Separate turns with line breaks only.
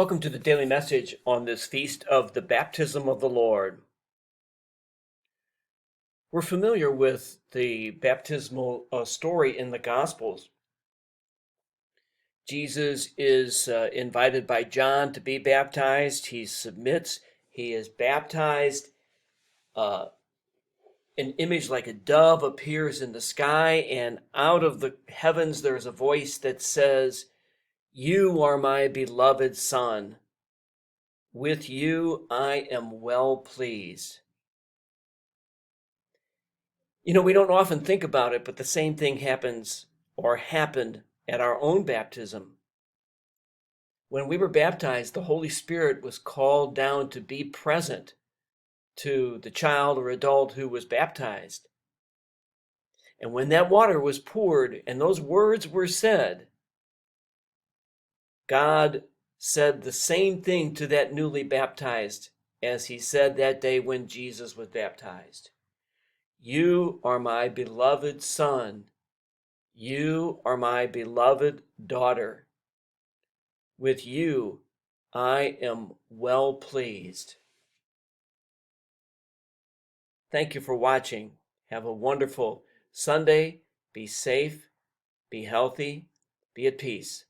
Welcome to the daily message on this feast of the baptism of the Lord. We're familiar with the baptismal story in the Gospels. Jesus is invited by John to be baptized. He submits. He is baptized. An image like a dove appears in the sky, and out of the heavens there is a voice that says, "You are my beloved Son. With you I am well pleased." We don't often think about it, but the same thing happens or happened at our own baptism. When we were baptized, the Holy Spirit was called down to be present to the child or adult who was baptized. And when that water was poured and those words were said, God said the same thing to that newly baptized as he said that day when Jesus was baptized. You are my beloved Son. You are my beloved daughter. With you I am well pleased. Thank you for watching. Have a wonderful Sunday. Be safe, be healthy, be at peace.